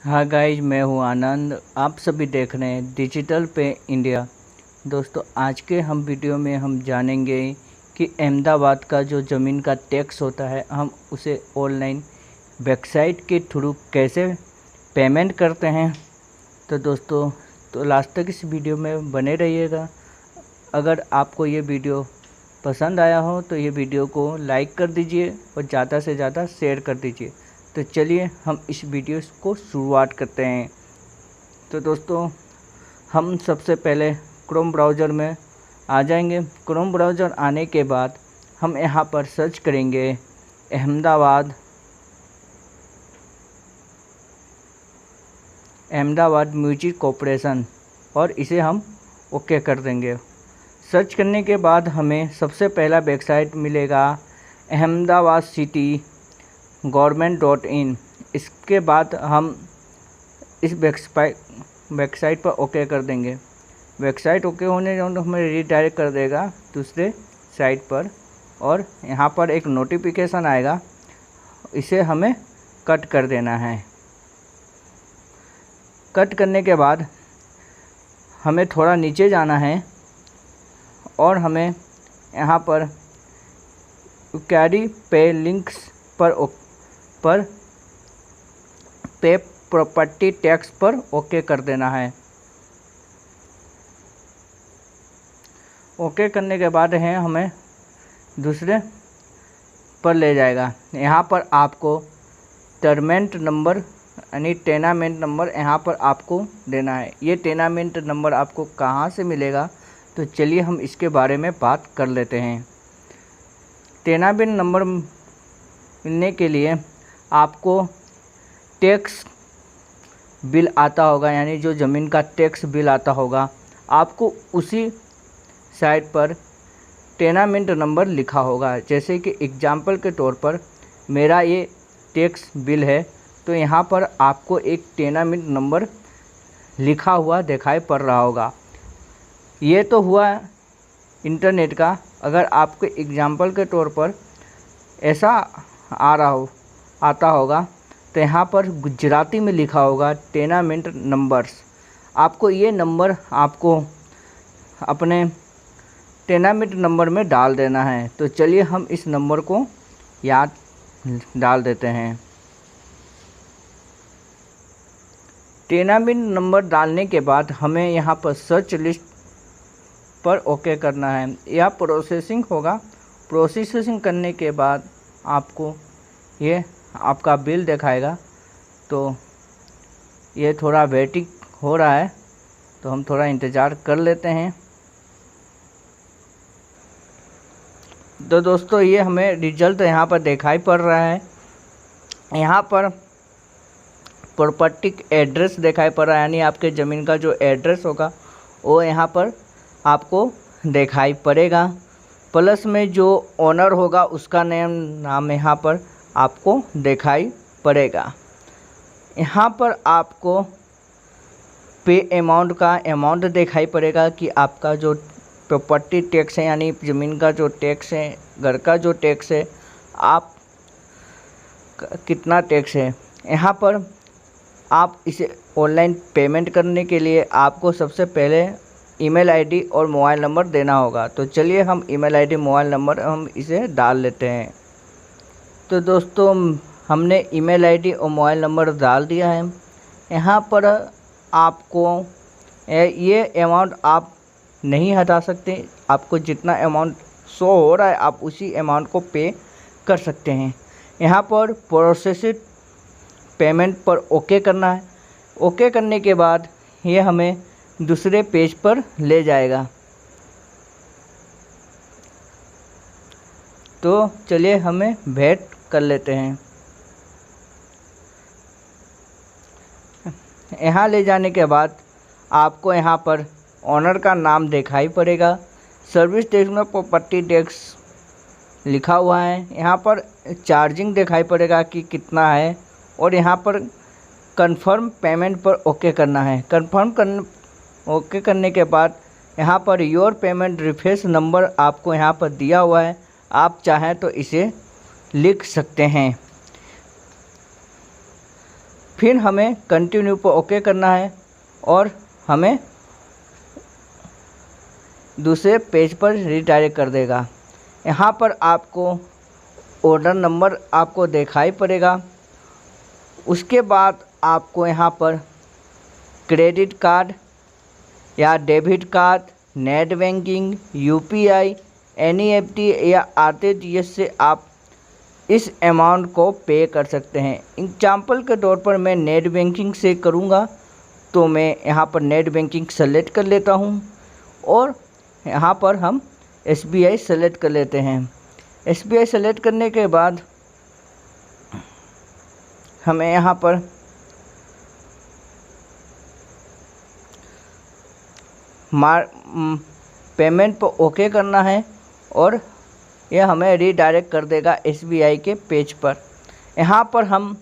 हाँ गाइज, मैं हूँ आनंद। आप सभी देख रहे हैं डिजिटल पे इंडिया। दोस्तों, आज के हम वीडियो में हम जानेंगे कि अहमदाबाद का जो ज़मीन का टैक्स होता है हम उसे ऑनलाइन वेबसाइट के थ्रू कैसे पेमेंट करते हैं। तो दोस्तों, लास्ट तक इस वीडियो में बने रहिएगा। अगर आपको ये वीडियो पसंद आया हो तो ये वीडियो को लाइक कर दीजिए और ज़्यादा से ज़्यादा शेयर कर दीजिए। तो चलिए हम इस वीडियो को शुरुआत करते हैं। तो दोस्तों, हम सबसे पहले क्रोम ब्राउज़र में आ जाएंगे। क्रोम ब्राउज़र आने के बाद हम यहाँ पर सर्च करेंगे अहमदाबाद म्यूजिक कॉरपोरेशन और इसे हम ओके कर देंगे। सर्च करने के बाद हमें सबसे पहला वेबसाइट मिलेगा अहमदाबाद सिटी government.in। इसके बाद हम इस वेबसाइट पर ओके कर देंगे। वेबसाइट ओके होने तो हमें रीडायरेक्ट कर देगा दूसरे साइट पर और यहाँ पर एक नोटिफिकेशन आएगा, इसे हमें कट कर देना है। कट करने के बाद हमें थोड़ा नीचे जाना है और हमें यहाँ पर क्वेरी पे लिंक्स पर पे प्रॉपर्टी टैक्स पर ओके कर देना है। ओके करने के बाद है हमें दूसरे पर ले जाएगा। यहाँ पर आपको टर्मेंट नंबर यानी टेनामेंट नंबर यहाँ पर आपको देना है। ये टेनामेंट नंबर आपको कहाँ से मिलेगा, तो चलिए हम इसके बारे में बात कर लेते हैं। टेनामेंट नंबर मिलने के लिए आपको टैक्स बिल आता होगा, यानी जो ज़मीन का टैक्स बिल आता होगा, आपको उसी साइट पर टेनामेंट नंबर लिखा होगा। जैसे कि एग्जांपल के तौर पर मेरा ये टैक्स बिल है, तो यहाँ पर आपको एक टेनामेंट नंबर लिखा हुआ दिखाई पड़ रहा होगा। ये तो हुआ इंटरनेट का। अगर आपको एग्जांपल के तौर पर ऐसा आता होगा तो यहाँ पर गुजराती में लिखा होगा टेनामेंट नंबर्स। आपको ये नंबर आपको अपने टेनामेंट नंबर में डाल देना है। तो चलिए हम इस नंबर को याद डाल देते हैं। टेनामेंट नंबर डालने के बाद हमें यहाँ पर सर्च लिस्ट पर ओके करना है। यह प्रोसेसिंग होगा। प्रोसेसिंग करने के बाद आपको ये आपका बिल दिखाएगा। तो ये थोड़ा वेटिंग हो रहा है, तो हम थोड़ा इंतज़ार कर लेते हैं। तो दोस्तों, ये हमें रिजल्ट यहाँ पर दिखाई पड़ रहा है। यहाँ पर प्रॉपर्टी एड्रेस दिखाई पड़ रहा है, यानी आपके ज़मीन का जो एड्रेस होगा वो यहाँ पर आपको दिखाई पड़ेगा। प्लस में जो ओनर होगा उसका नाम यहाँ पर आपको दिखाई पड़ेगा। यहाँ पर आपको पे अमाउंट का अमाउंट दिखाई पड़ेगा कि आपका जो प्रॉपर्टी टैक्स है, यानी ज़मीन का जो टैक्स है, घर का जो टैक्स है, आप कितना टैक्स है। यहाँ पर आप इसे ऑनलाइन पेमेंट करने के लिए आपको सबसे पहले ईमेल आईडी और मोबाइल नंबर देना होगा। तो चलिए हम ईमेल आईडी मोबाइल नंबर हम इसे डाल लेते हैं। तो दोस्तों, हमने ईमेल आईडी और मोबाइल नंबर डाल दिया है। यहाँ पर आपको ये अमाउंट आप नहीं हटा सकते। आपको जितना अमाउंट शो हो रहा है आप उसी अमाउंट को पे कर सकते हैं। यहाँ पर प्रोसेस्ड पेमेंट पर ओके करना है। ओके करने के बाद ये हमें दूसरे पेज पर ले जाएगा। तो चलिए हमें वेट कर लेते हैं। यहाँ ले जाने के बाद आपको यहाँ पर ऑनर का नाम दिखाई पड़ेगा। सर्विस टैक्स में प्रॉपर्टी टैक्स लिखा हुआ है। यहाँ पर चार्जिंग दिखाई पड़ेगा कि कितना है, और यहाँ पर कंफर्म पेमेंट पर ओके करना है। ओके करने के बाद यहाँ per your payment reference number आपको यहाँ पर दिया हुआ है। आप चाहें तो इसे लिख सकते हैं। फिर हमें कंटिन्यू पर ओके करना है और हमें दूसरे पेज पर रिडायरेक्ट कर देगा। यहाँ पर आपको ऑर्डर नंबर आपको दिखाई पड़ेगा। उसके बाद आपको यहाँ पर क्रेडिट कार्ड या debit card, net banking, UPI, NEFT या आरटीजीएस से आप इस अमाउंट को पे कर सकते हैं। एग्जाम्पल के तौर पर मैं नेट बैंकिंग से करूँगा, तो मैं यहाँ पर नेट बैंकिंग सेलेक्ट कर लेता हूँ और यहाँ पर हम एसबीआई सेलेक्ट कर लेते हैं। एसबीआई सेलेक्ट करने के बाद हमें यहाँ पर पेमेंट पर ओके करना है और यह हमें रीडायरेक्ट कर देगा एसबीआई के पेज पर। यहाँ पर हम